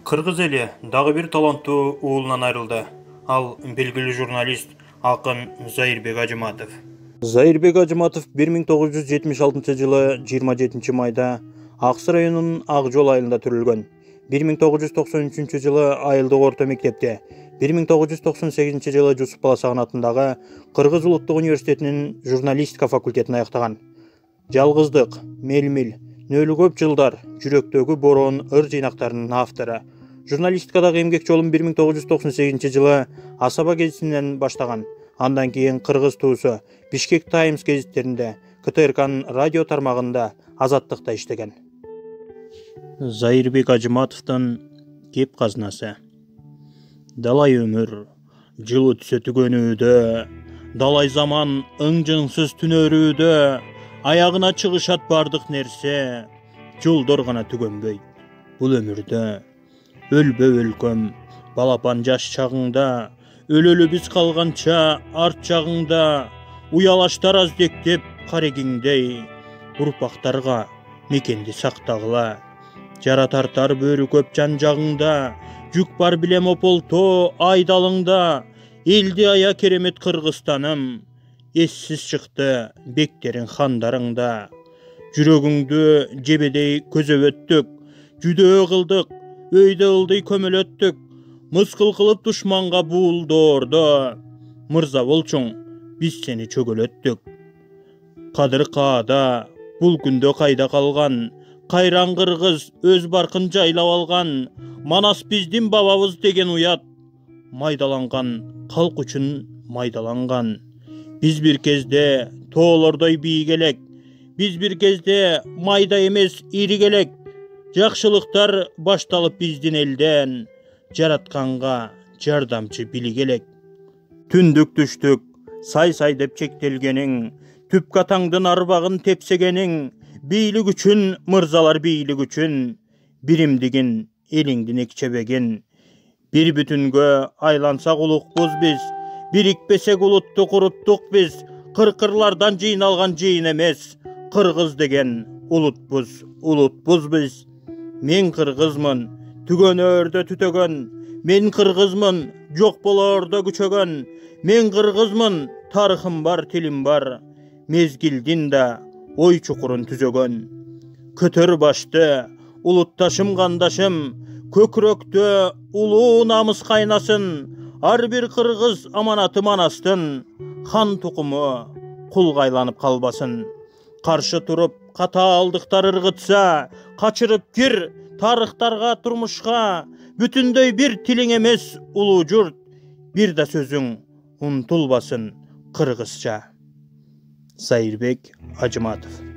Кыргыз эли дагы бир таланттуу уулунан айрылды. Ал белгилүү журналист акын Зайырбек Ажыматов. Зайырбек Ажыматов 1976 жылы 27 майда Аксы районунун Ак Жол айылында төрөлгөн. 1993 жылы айылдык орто мектепте, 1998 жылы Жусуп Баласагын атындагы Кыргыз Улуттук университетинин журналистика факультетин аяктаган. Жалгыздык, мелмил, нөлү көп жылдар, жүрөктөгү бороон ыр жыйнактарынын автору. Журналистикадагы эмгек жолун 1998 жылы Асаба гезитинен баштаган. Андан кийин Кыргыз туусу Бишкек Таймс гезиттеринде, КТРКнын радио тармагында, Азаттыкта иштеген. Зайырбек Ажыматовдун кеп казнасы. Далай өмүр, жылы түсө түгөнүүдө, далай заман ыңжыңсыз түнөрүүдө, аягына чыгышат бардык нерсе, жолдор гана түгөнбөйт бул өмүрдө. Өлбө өлкөм, балапан жаш чагыңда, өлөлү биз калганча арт жагыңда, уялаштар аздектеп карегиңдей, урпактарга мекенди сактагыла. Жара тартар бөрү көп жан жагыңда, жүк бар билем ополто айдалыңда, элди ая керемет Кыргызстаным, эссиз чыкты бектериң хандарыңда. Жүрөгүңдү жебедей көзөбөттүк, жүдөө кылдык, өйдө ылдый көмөлөттүк, мыскыл кылып душманга буулдоордо, мырза болчуң, биз сени чөгөлөттүк. Кадыр каада бул күндө кайда калган, кайран кыргыз өз баркын жайлап алган, Манас биздин бабабыз деген уят, майдаланган калк үчүн майдаланган. Биз бир кезде тоолордой бийик элек, биз бир кезде майда эмес ирик элек. Жакшылыктар башталып биздин элден, жаратканга жардамчы билик элек. Түндүк түштүк сай деп чектелгениң, түп катаңдын арбагын тепсегениң, бийлик үчүн мырзалар бийлик үчүн, биримдигин элиңдин экчебегин. Бир бүтүнгө айлансак улукпуз биз, бирикпесек улутту куруттук биз. Кыркырлардан жыйналган жыйын эмес, кыргыз деген улутпуз биз. Мен кыргызмын, түгөнөрдө түтөгөн, мен кыргызмын, жок болоордо күчөгөн, мен кыргызмын, тарыхым бар, тилим бар, мезгилдин да ой чукурун түзөгөн. Көтөр башты, улутташым кандашым, көкүрөктө улуу намыс кайнасын, ар бир кыргыз аманаты Манастын, хан тукуму кулга айланып калбасын. Каршы туруп катаалдыктар ыргытса, качырып кир тарыхтарга турмушка, бүтүндөй бир тилиң эмес улуу журт, бир да сөзүң унутулбасын кыргызча. Зайырбек Ажыматов.